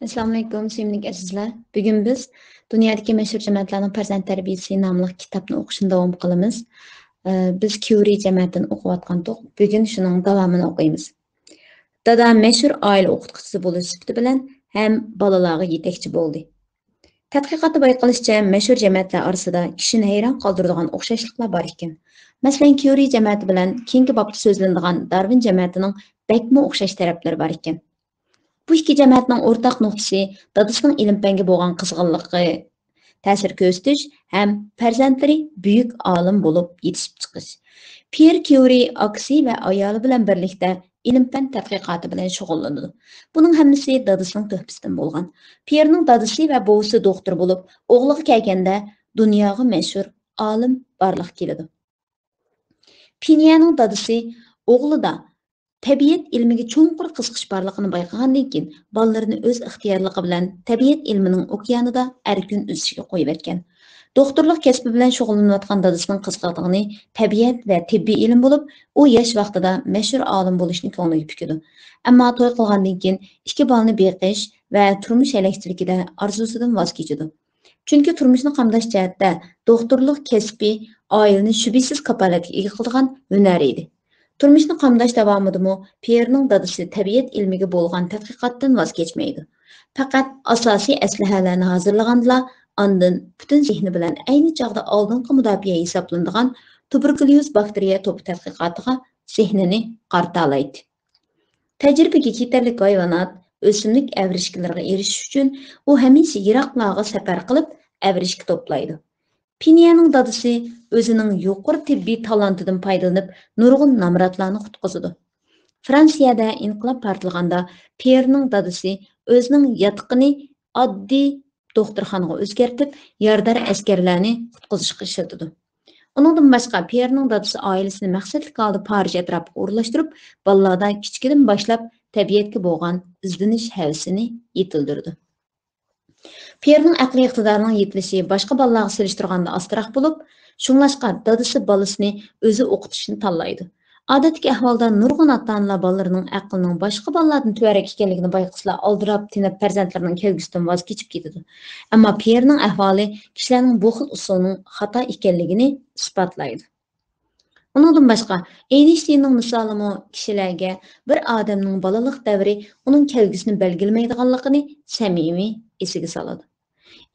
Assalomu alaykum, sevimli azizlar. Bugun biz dunyodagi mashhur jamoatlarning farzand tarbiyasi nomli kitobni o'qishni davom qilamiz. Biz Curie jamoatini o'qiyotgandik. Bugun shuning davomini o'qiymiz. Dada mashhur oila o'qituvchisi bo'lish sifati bilan ham bolalarga yetakchi bo'ldi. Tadqiqotda bayqalishicha, mashhur jamoatlar orasida kishini hayron qoldiradigan o'xshashliklar bor ekan. Masalan, Curie jamoati bilan keyingi bobda so'zlanadigan Darwin jamoatining bakmo o'xshash taraflari bor ekan. Bu ikki jamoatning o'rtaq nuqtasi dadasining ilm-fanga bo'lgan qizg'inligi ta'sir ko'rsatish ham farzandlari buyuk olim bo'lib yetishib chiqish. Pierre Curie aksi va ayoli bilan birlikda ilm-fan tadqiqoti bilan shug'ullanadi. Buning hammasi dadasining tuhfasidan bo'lgan. Pierrening dadasi va buvisi doktor bo'lib, o'g'liga kelganda dunyoga mashhur olim borliq keladi. Pinyaning dadasi o'g'lida tabiat ilmiga cho'nqur qiziqish borligini bayqagandan keyin bolalarini o'z ixtiyorligi bilan tabiat ilmining okeanida erkin o'sishga qo'yib etgan. Doktorlik kasbi bilan shug'ullanayotgan dadasining qiziqdigani tabiat va tibbiy ilm bo'lib, u yosh vaqtida mashhur olim bo'lishni ko'ngliga pukidi. Ammo to'y qilgandan keyin ikki bolani beqish va turmush halakchiligida orzusidan voz kechadi. Chunki turmushni qamdash jihatda doktorlik kasbi oilani shubhasiz kapolatga ega qiladigan hunar edi. Turmushni qamdash davomidami Pierrening dadasi tabiat ilmiga bo'lgan tadqiqotdan voz kechmaydi. Faqat asosiy aslahalarni hozirlaganda, ondan butun zehni bilan ayni chog'da oldingi mudofaa hisoblanadigan tuberkulyoz bakteriya to'pi tadqiqotiga zehnini qartalaydi. Tajribaga yetarlik hayvonot, o'simlik avrishkilariga erishish uchun u hamisha yiroqlarga safar qilib, avrishki to'playdi. Pinyaning dadasi o'zining yuqori tibbiy talantidan foydalanib, nurg'un namratlarni qutqizdi. Fransiyada inqilob portlaganda Pierrening dadasi o'zining yotqini oddiy doktorxonaga o'zgartib, yordar askarlarni qutqizishga ishlatdi. Uningdan boshqa Pierrening dadasi oilasini maqsadli holda Parij atrofiga o'rlashtirib, bolalarda kichikdan boshlab tabiatga bo'lgan izdinish havasini yetildirdi. Pierrening aqliy iqtidorining yetilishi boshqa bolalarga solishtirganda ostroq bo'lib, shunglashqa dadasi bolasini o'zi o'qitishni tanlaydi. Odatdagi ahvolda nurg'un ota-onalar bolalarining aqlining boshqa bolalardan tuvarak ekanligini bayqaslar aldirab tinib farzandlarining kelgusidan voz kechib ketadi. Ammo Pierrening ahvoli kishilarning bu xil usulning xato ekanligini isbotlaydi. Uningdan boshqa Einsteinning misolimi kishilarga bir odamning bolalik davri uning kelgusini belgilamaydiganligini samimiy esiga soladi.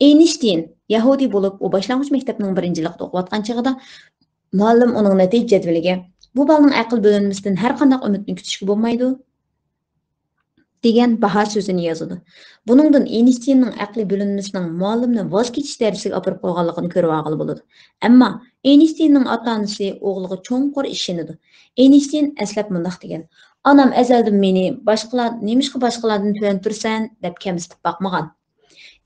Einstein Yahudi bo'lib, u boshlang'ich maktabning 1-yilida o'qiyotgan chog'ida muallim uning natija jadvaliga bu bolaning aql bo'linmasidan har qanday umidni kutishga bo'lmaydi degan baho so'zini yozadi. Buningdan Einsteinning aqli bo'linmasining muallimni voz kechish darsiga olib qo'yganligini ko'rib olg'ili bo'ladi. Ammo Einsteinning ota-onasi o'g'liga cho'nqur ishonadi. Einstein aslab mundaq degan: "Onam azaldan meni boshqalardan tuvan tursan" deb kamsitib boqmagan.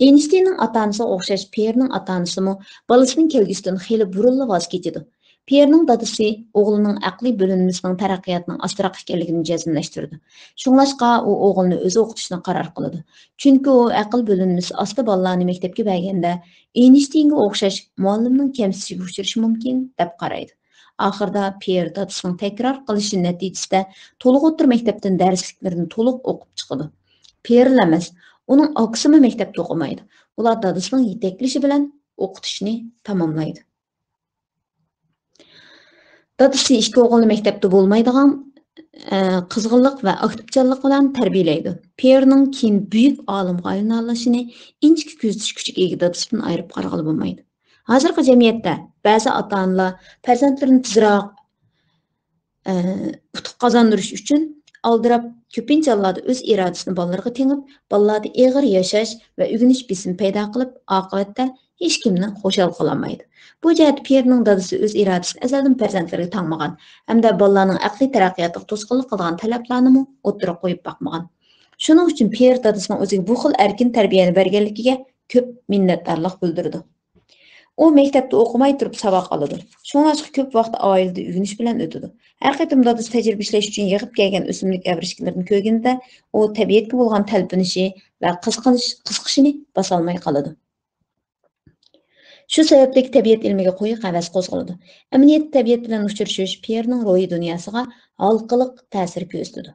Einsteinning ota-onasiga o'xshash Pierrening ota-onasimi bolasining kelgusidan xeyli burunli voz kechadi. Pierrening dadasi o'g'lining aqliy bo'linmasining taraqqiyotining ostroq ekanligini jazmlashtirdi. Shunglashqa u o'g'lini o'zi o'qitishni qaror qildi. Chunki u aql bo'linmasi osti bolalarni maktabga berganda Einsteinga o'xshash muallimning kamsitishga uchrashi mumkin deb qaraydi. Oxirida Pierre dadasining takror qilishi natijasida to'liq o'tir maktabdan darsliklarini to'liq o'qib chiqdi. Pierre emas, uning oqsimi maktabda o'qimaydi. Ular dadasining yetaklashi bilan o'qitishni tamomlaydi. Dadasi ikki o'g'ilni maktabda bo'lmaydigan qizg'inlik va aktivchanlik bilan tarbiyalaydi. Pierrening keyin buyuk olimga aylanishini inchki kuzatish kuchiga ega dadasidan ayirib qarag'ili bo'lmaydi. Hozirgi jamiyatda ba'zi ota-onalar farzandlarini tezroq utuq qozondirish uchun aldirab ko'pincha hollarda o'z irodasini bolalarga tengib, bolalarda eg'ir yashash va o'rganish besimi paydo qilib, oqibatda hech kimni xushal qilolmaydi. Bu jihat Pierrening dadasi o'z irodasini azaldan farzandlariga tangmagan hamda bolalarning aqliy taraqqiyotiga to'sqinlik qilgan talablarni o'tirib qo'yib boqmagan. Shuning uchun Pierre dadasining o'ziga bu xil erkin tarbiyani berganligiga ko'p minnatdorlik bildirdi. U maktabda o'qimay turib saboq oladi. Shuningdek ko'p vaqt oilada o'rganish bilan o'tadi. Har qatim dadasi tajriba ishlash uchun yig'ib kelgan o'simlik avrishkilarini ko'rganda, u tabiatga bo'lgan talpinishi va qiziqishini bosolmay qoladi. Shu sababli tabiat ilmiga qo'yiq havas qo'zg'aladi. Amaliyot tabiat bilan uchrashish Pierrening ruhiy dunyosiga halqiliq ta'sir ko'rsatdi.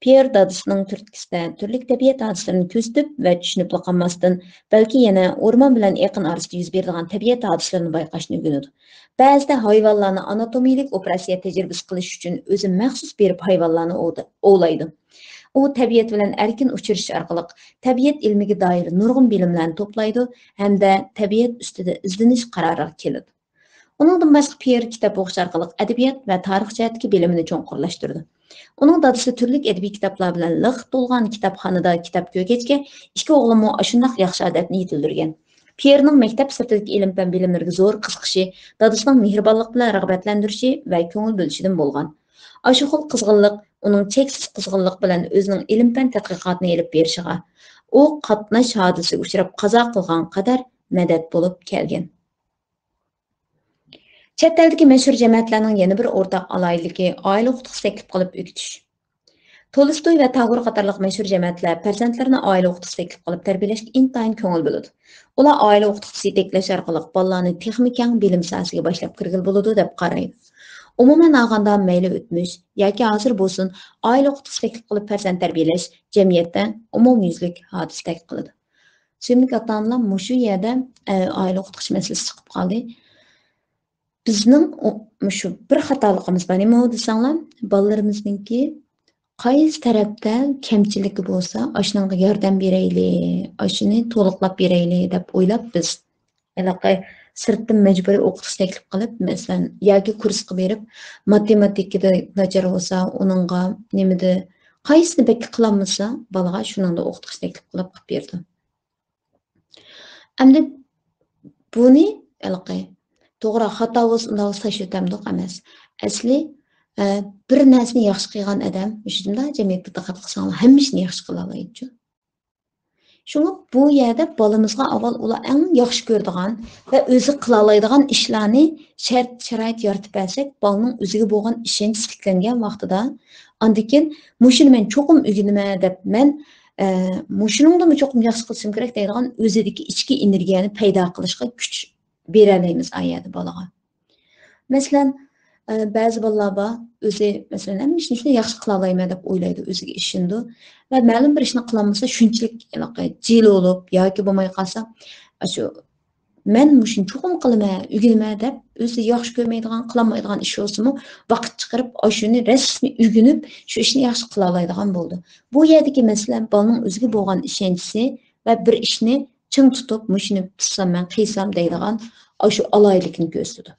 Pierre dadısının türtkisdə türlük təbiət hadisələrini көzütüb və düşünüp qalmasdan, bəlkə yana orman bilan yaqin arasında yüz beradigan təbiət hadisələrini bayqashni öyrənidi. Bəzida hayvonlarni anatomiyalik operatsiya təcrübəsi qilish uchun o'zi məxsus berib hayvonlarni ovlaydi. U təbiət bilan erkin uçuruş orqali təbiət ilmiga doir nurg'un bilimlarni to'playdi hamda təbiət ustida izlanish qaroriga keladi. Onundan başqa Pierre kitap o'qish orqali adabiyot va tarix jihatdagi bilimini cho'nqurlashtirdi. Uning dadasi turli adabiy kitoblar bilan liq to'lgan kitobxonada kitob ko'rgachga, ikki o'g'limi shundoq yaxshi odatni yetildirgan. Pierrening maktab sirtidagi ilm-fan bilimlarga zo'r qiziqishi, dadasining mehribonlik bilan rag'batlantirishi va ko'ngil bo'lishidan bo'lgan. Shu xil qizg'inlik uning cheksiz qizg'inlik bilan o'zining ilm-fan tadqiqotini olib berishiga, u qatnash hodisiga uchrab qazo qilgan qadar madad bo'lib kelgan. Chet eldagi mashhur jamiyatlarning yana bir o'rtaq alayiligi oila o'qituvchisi taklif qilib o'qitish. Tolstoy va Tagor qatorliq mashhur jamiyatlar farzandlarini oila o'qituvchisi taklif qilib tarbiyalashga intayin ko'ngil bo'ladi. Ular oila o'qituvchisi taklash orqali bolalarni texnik keng bilim sohasiga boshlab kirgil bo'ladi deb qaraydi. Umuman olganda mayli o'tmish yoki hozir bo'lsin, oila o'qituvchisi taklif qilib farzand tarbiyalash jamiyatda umumyuzlik hodisa taklif qiladi. Sevimli ota-onalar, mushu yerda oila o'qitish masalasi chiqib qoldi. Bizning shu bir xatoligimiz bor nima desanglar, bolalarimizningki qaysi tarafda kamchiligi bo'lsa, ashunga yordam beraylik, ashuni to'liqlab beraylik deb o'ylab biz alaqay sirtdan majburiy o'qitish taklif qilib, masalan, yoki kursga berib, matematikada nachar bo'lsa, uningga nimada qaysini bekki qilolmasa, bolaga shuningda o'qitish taklif qilib berdi. Endi buni alaqay to'g'ri xato bo'lsa unday sash o'tamdiq emas. Asli bir narsani yaxshi qilgan odam shunda jamiyatda diqqat qilsanglar hammasini yaxshi qila oladi. Shunga bu yerda bolamizga avval ular eng yaxshi ko'radigan va o'zi qila oladigan ishlarni shart-sharoit yaratib bersak, bolaning o'ziga bo'lgan ishonch tiklangan vaqtida, andikin mushuni men cho'qim o'rganaman deb men mushuningda cho'qim yaxshi qilsam kerak deydigan o'zidagi ichki energiyani paydo qilishga kuch beraleymiz ayeti balaga. Masalan, ba'zi bolalar bor, o'zi masalan, "Men shuni yaxshi qila olaman" deb o'ylaydi, o'ziga ishonadi va ma'lum bir ishni qilolmasa shunchalik jil bo'lib yoki bo'lmay qolsa, shu "Men shuni cho'qim qilaman, o'rganaman" deb o'zi yaxshi ko'rmaydigan, qilolmaydigan ish bo'lsa-mu, vaqt chiqarib, shuni rasmiy o'rganib, shu ishni yaxshi qila oladigan bo'ldi. Bu yerdagi masalan, bolaning o'ziga bo'lgan ishonchi va bir ishni ching tutib, mushuni tutsam men qiysam deydigan shu alaylikni ko'rsatdi.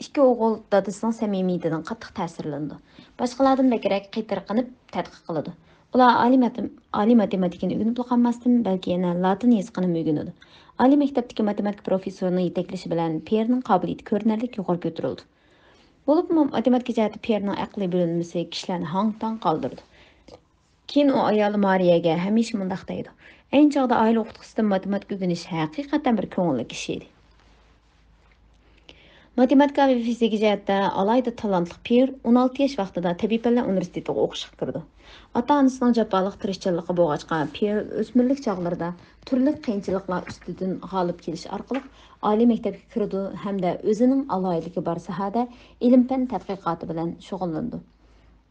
Ikki o'g'il dadasining samimiyatidan qattiq ta'sirlandi. Boshqalardan bekrak qitirqinib tadqiq qiladi. Ular oliy matematikani o'rganib qolmasdan, balki yana latin yozig'ini o'rganadi. Oliy maktabdagi matematik professorining yetaklashi bilan Pierrening qobiliyati ko'rinarli yuqori ko'tarildi. Bo'lib matematika jihati Pierrening aqliy bo'linmasi kishilarni hang-tang qoldirdi. Keyin u ayoli Mariyaga hamisha mundaq deydi. Ayni chog'da oila o'qituvchisidan matematika o'rganish haqiqatan bir ko'ngilli ish edi. Matematika va fizika jihatda alayda talantli Pierre 16 yosh vaqtida Tabiiy fanlar universitetiga o'qishga kirdi. Ota-onasining jafoliq tirishchiligi bo'lg'achqa Pierre o'smirlik chog'larida turli qiyinchiliklar ustidan g'olib kelish orqali oliy maktabga kirdi hamda o'zining alayidligi bor sohada ilm-fan tadqiqoti bilan shug'ullandi.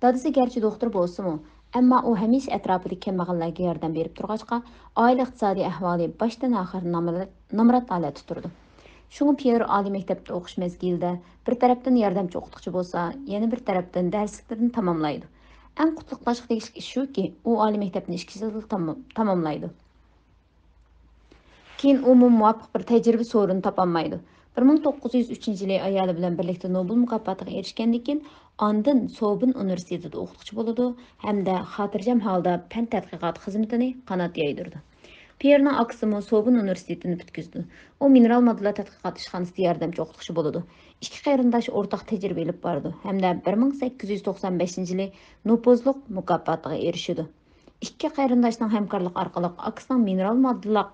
Dadasi garchi doktor bo'lsa-mu, ammo u hamisha atrofidagi kambag'allarga yordam berib turg'achqa, oila iqtisodiy ahvoli boshdan oxir nomrod holatda turdi. Shunga Pierre oliy maktabda o'qish mezgilida bir tarafdan yordamchi o'qituvchi bo'lsa, yana bir tarafdan darsliklarni tamomlaydi. Eng qutlug'lashga tegishli ish shuki, u oliy maktabni 2 yilda tamomlaydi. Keyin u muvofiq bir tajriba so'rini topolmaydi. 1903-yili ayoli bilan birlikda Nobel mukofotiga erishgandan keyin ondan Sobin universitetida o'qituvchi bo'ladi hamda xotirjam holda fan tadqiqot xizmatini qanot yaydirdi. Pierrening aksimi Sobin universitetini bitkizdi. U mineral moddalar tadqiqot ishxonasida yordamchi o'qituvchi bo'ladi. Ikki qarindosh o'rtaq tajriba olib bordi hamda 1895-yili Nobellik mukofotiga erishdi. Ikki qarindoshning hamkorligi orqali aksining mineral moddalar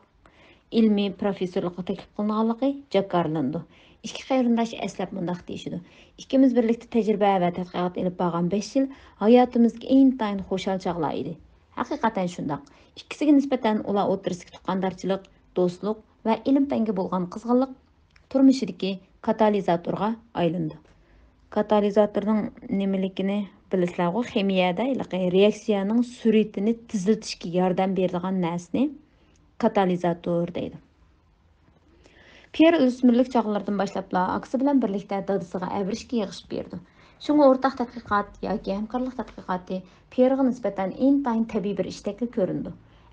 ilmiy professorlikqa taklif qilinganligi jakarlandi. Ikki qarindosh aslab mundaq deyishdi. Ikkimiz birlikda tajriba va tadqiqot olib borgan 5 yil hayotimizga intayin xo'shal chog'lar edi. Haqiqatan shundoq. İkisiga nisbatan ular o'rtasidagi tuqqandarchilik, do'stlik va ilm-fanga bo'lgan qizg'inlik turmushidagi katalizatorga aylandi. Katalizatorning nimaligini Bilesizlar, ximiyada reaksiyaning sur'atini tezlatishga yordam beradigan narsani katalizator deydi. Pierre o'smirlik chog'laridan boshlabla aksi bilan birlikda dadasiga avrishga yig'ishib berdi. Shunga o'rtaq tadqiqot yoki hamkorlik tadqiqoti Pierre'ga nisbatan intayin tabiiy bir ishdek ko'rindi.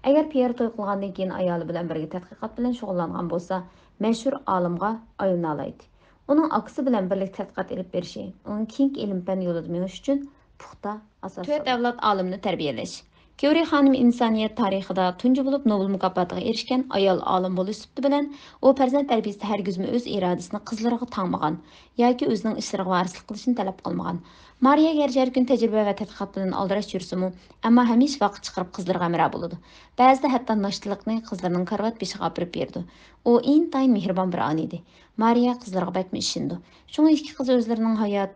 Agar Pierre to'y qilgandan keyin ayoli bilan birga tadqiqot bilan shug'ullangan bo'lsa, mashhur olimga aylana oladi. Uning aksi bilan birlikda tadqiqot olib berishi, uning keng ilm fan yo'lida menish uchun puxta asos. 4 avlod olimni tarbiyalash. Curie xonim insoniyat tarixida tunji bo'lib Nobel mukofotiga erishgan ayol olim bo'lish sifati bilan u farzand tarbiyasida hargizmi o'z irodasini qizlariga tangmagan yoki o'zining ishlariga varislik qilishni talab qilmagan. Mariya garchi har kun tajriba va tadqiqot bilan aldirash yursimi, ammo hamisha vaqt chiqarib qizlarga amra bo'ladi. Ba'zida hatto noshtalikni qizlarning karvat beshiga olib berdi. U intayin mehribon bir ona edi. Mariya qizlarga batmi ishindi. Shunga ikki qiz o'zlarining hayot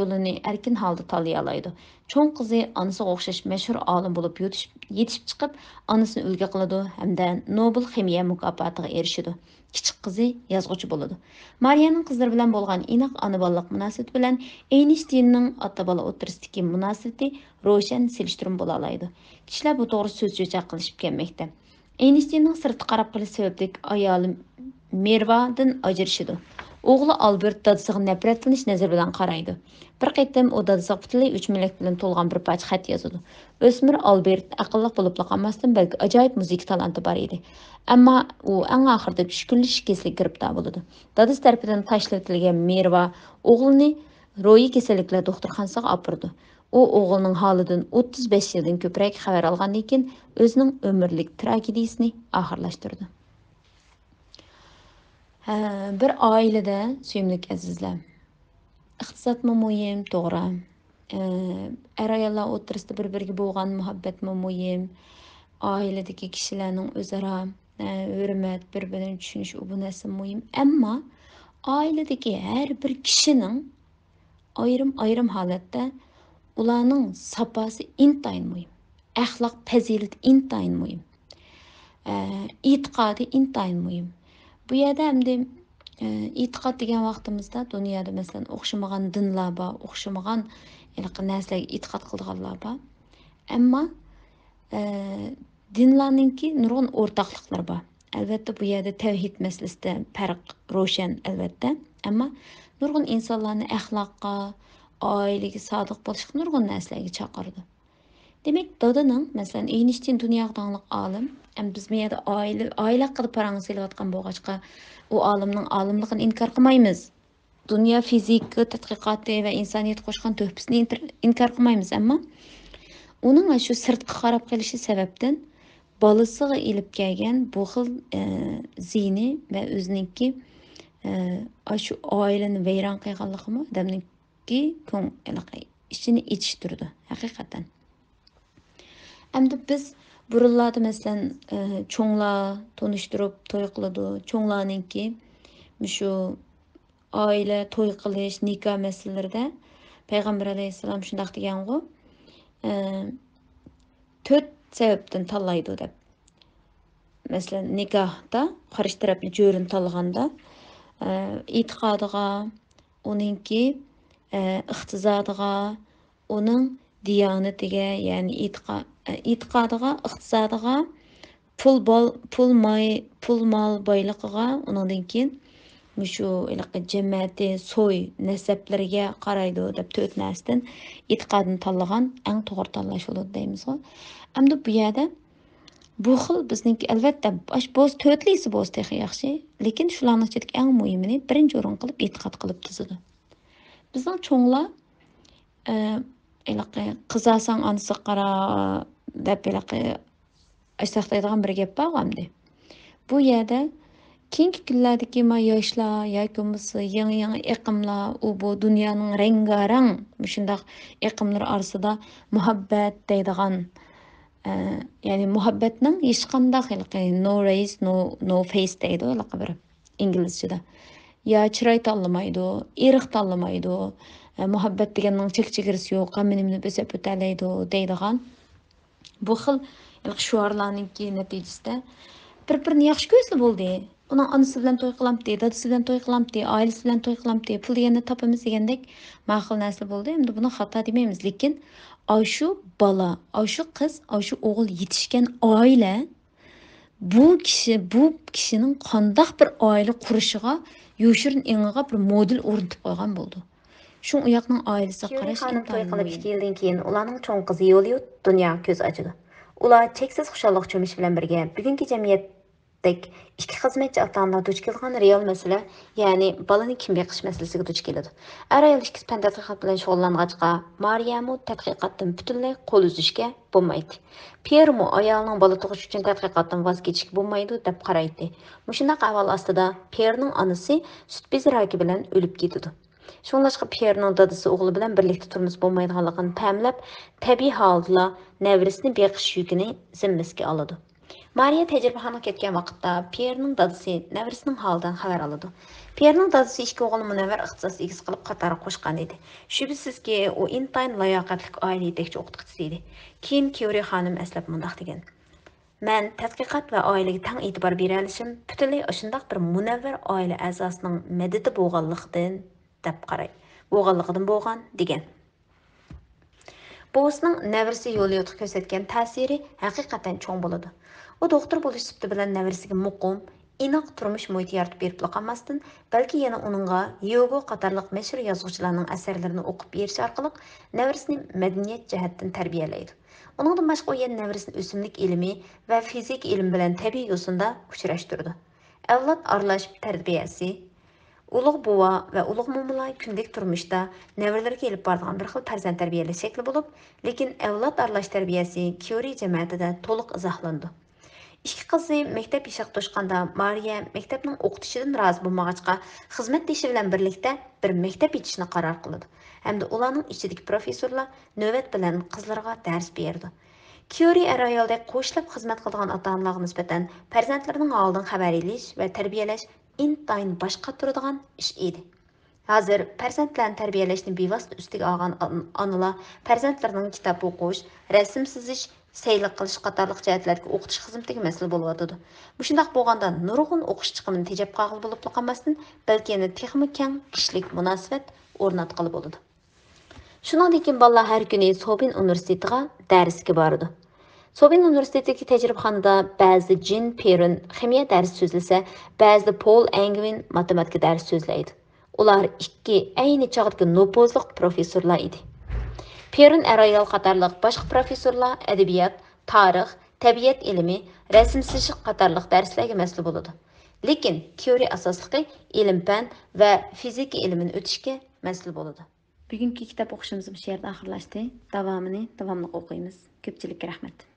yo'lini erkin holda tanlay oladi. Cho'ng qizi onasiga o'xshash mashhur olim bo'lib yetishib chiqib, onasini ulgu qiladi hamda Nobel ximiya mukofotiga erishadi. Kichik qizi yozuvchi bo'ladi. Mariyaning qizlar bilan bo'lgan inoq ona-bolalik munosabati bilan Eynshteynning ota-bola o'rtasidagi munosabati ro'shan selishtirim bo'la oladi. Kishilar bu to'g'ri so'z-so'zak qilishib kelmoqda. Eynshteynning sirtqa qarab qilish sababli ayoli Mervadan ajrashadi. Oğlu Albert dadısıga nafrat qilish nazar bilan qaraydi. Bir qaytam u dadısıga butunlay 3 millat bilan to'lgan bir parcha xat yozadi. O'smir Albert aqlli bo'lib qolmasdan balki ajoyib musiqa talanti bor edi. Ammo u eng oxirida tushkunlik kasalligiga giribdor bo'ladi. Dadasi tarafidan tashlatilgan Merva o'g'lini ro'yi kasalliklar doktorxonasiga olib u o'g'lining holidan 35 yildan ko'proq xabar olgandan keyin o'zining umrlik tragediyasini oxirlashtirdi. Bir oilada suyimlik azizlar. Iqtisodmi muhim, to'g'ri. Er-ayollar o'rtasida bir-biriga bo'lgan muhabbatmi muhim. Oiladagi kishilarning o'zaro hurmat, bir-birini tushunish bu narsa muhim. Ammo oiladagi har bir kishining ayrim holatda ularning saposi intayin muhim. Axloq, fazilat intayin muhim. E'tiqodi intayin muhim. Bu yerda hamda e'tiqod degan vaqtimizda dunyoda masalan o'xshamagan dinlar bor, o'xshamagan narsalarga e'tiqod qilganlar bor. Ammo dinlarninki nurg'un o'rtoqliklar bor. Albatta bu yerda tavhid masalasida farq ro'shan albatta. Ammo nurg'un insonlarni axloqqa, oilaga sodiq bo'lishga nurg'un narsalarga chaqirdi. Demak, dadaning masalan Eynshteyn dunyoga tangliq olim, biz bu yerda oila haqida parangiz kelayotgan bo'lg'achqa u olimning olimligini inkor qilmaymiz. Dunyo fizika tadqiqoti va insoniyat qo'shgan to'hfasini inkor qilmaymiz, ammo uning shu sirtqa qarab qilishi sababdan bolasiga ilib kelgan bu xil zihni va o'ziniki shu oilani vayron qilganligimi odamniki ishini ichishtirdi haqiqatan. Hamda biz burunlarda masalan cho'nglar tonishtirib to'y qiladi. Cho'nglarninki shu oila to'y qilish, nikoh masalalarida Payg'ambar alayhissalom shunday degan-ku, 4 sababdan tanlaydi deb. Masalan, nikohda qarshi tarafni jo'rini tanlaganda e'tiqodiga, uningki iqtisodiga, uning diyonatiga, ya'ni e'tiqodiga, iqtisodiga, pul mol boyligiga, undan keyin shu jamiyati so'y nasablariga qaraydi deb 4 narsadan e'tiqodini tanlagan eng to'g'ri tanlash bo'ladi deymiz. Hamda bu yerda bu xil bizningki albatta bo'z 4lisi bo'z texi yaxshi, lekin shularning ichidagi eng muhimini birinchi o'rin qilib e'tiqod qilib tuzadi. Bizning cho'nglar qizasang onasi qara deb ashtaqlaydigan bir gap bor hamda. Bu yerda keyingi kunlardagi yoshlar yoki bo'lmasa yangi iqlimlar, bu dunyoning rangarang shunday iqlimlar orasida muhabbat deydigan, ya'ni muhabbatning hech qanday no race, no face deydi bir inglizchada. Ya chiroy tanlamaydi, irq tanlamaydi, muhabbat deganning chek-chegarasi yo'q, qaminimni bo'sab o'talaydi deydigan bu xil shuarlarninki natijasida bir-birini yaxshi ko'rsa bo'ldi. Onun anısı bilan to'y qilamdi, dadasi bilan to'y qilamdi, ailasi bilan to'y qilamdi, pul deganda topamiz degandek ma'qul narsa bo'ldi. Endi buni xato demaymiz, lekin shu bola, shu qiz, shu o'g'il yetishgan oila bu kishining qandoq bir oila qurishiga, yoshirin engiga bir model o'rnatib qo'ygan bo'ldi. Shu u yoqning oilasi Kyuri qarash xonim to'y intayin qilib muhim. 2 yildan keyin ularning cho'ng qizi Yo'liyut dunyo ko'z ochdi. Ular cheksiz xushallik cho'mish bilan birga bugungi jamiyatdek ikki xizmatchi ota-onalar duch kelgan real masala, ya'ni bolani kim beqish masalasiga duch keladi. Ar ayol ikki fan tadqiqot bilan shug'ullangachqa, Mariyamu tadqiqotdan butunlay qo'l uzishga bo'lmaydi. Piermu ayolning bola tug'ish uchun tadqiqotdan voz kechishga bo'lmaydi deb qaraydi. Mushundaq ahvol ostida Pierning onasi sut bezi raki bilan o'lib ketdi. Şunlaşqa Pierre'nin dadısı oğlu bilan birlikte turmuş bo'lmaydiganligini ta'minlab, tabiiy holda nevrisini beqish yukini zimmasiga oladi. Mariya tajribaxonaga ketgan vaqtda Pierre'ning dadısı nevrisining holidan xabar oladi. Pierre'ning dadısı ikki o'g'ilni munavvar ixtisos egasi qilib qatori qo'shgan edi. Shubhisizki, u intayin layoqatli oila yetakchi o'qituvchisi edi. Keyin Kyuri xonim eslab mundaq degan: "Men tadqiqot va oilaga tang e'tibor bera olishim butunlay shundoq bir munavvar oila a'zosining madadi bo'lganligidan deb qaraydi. Bo'lganligidan bo'lgan degan. Buvisining nevrisi Yo'liyotga ko'rsatgan ta'siri haqiqatan cho'ng bo'ladi. U doktor bo'lish sifati bilan nevrisiga muqim, inoq turmush muhiti yaratib berib qolmasdan, balki yana uningga Yogo qatorliq mashhur yozuvchilarning asarlarini o'qib berish orqali nevrisini madaniyat jihatdan tarbiyalaydi. Uningdan boshqa u yana nevrisini o'simlik ilmi va fizik ilm bilan tabiiy yo'sinda uchrashtirdi. Avlod aralashib tarbiyasi Ulug' buva va ulug' mo'minlar kundalik turmushda nevarlarga elib boradigan bir xil farzand tarbiyalash shakli bo'lib, lekin avlod aralash tarbiyasi Kyuri jamoatida to'liq izohlandi. Ikki qizi maktab yoshiga to'shqanda Mariya maktabning o'qitishidan rozi bo'lmag'achqa xizmatdoshi bilan birlikda bir maktab yetishni qaror qildi. Hamda ularning ichidagi professorlar navbat bilan qizlarga dars berdi. Kyuri er ayoldek qo'shilib xizmat qilgan ota-onalarga nisbatan farzandlarining holidan xabar olish va tarbiyalash intayin boshqa turadigan ish edi. Hozir farzandlarni tarbiyalashni bevosita ustiga olgan onalar farzandlarining kitob o'qish, rasm chizish, saylik qilish qatorliq jihatlarga o'qitish xizmatiga mas'ul bo'lyotdi. Bu shundoq bo'lganda nurg'un o'qish chiqimini tejab qolgan bo'lib qolmasdan, balki yana texmi keng kishilik munosabat o'rnatqili bo'ladi. Shuningdek, bolalar har kuni Sobin universitetiga darsga boradi. Sobin universitetidagi tajribaxonada ba'zi Jin Perrin ximiya darsi so'zlasa, ba'zida Paul Angwin matematika darsi so'zlaydi. Ular ikki ayni chog'dagi nopozliq professorlar edi. Perrin ayol qatorliq boshqa professorlar adabiyot, tarix, tabiat ilmi, rasm chizish qatorliq darslarga mas'ul bo'ladi. Lekin Kyuri asosliqi ilm-fan va fizika ilmini o'tishga mas'ul bo'ladi. Bugungi kitob o'qishimiz bu yerda oxirlashdi. Davomini davomli o'qiymiz. Ko'pchilikka rahmat.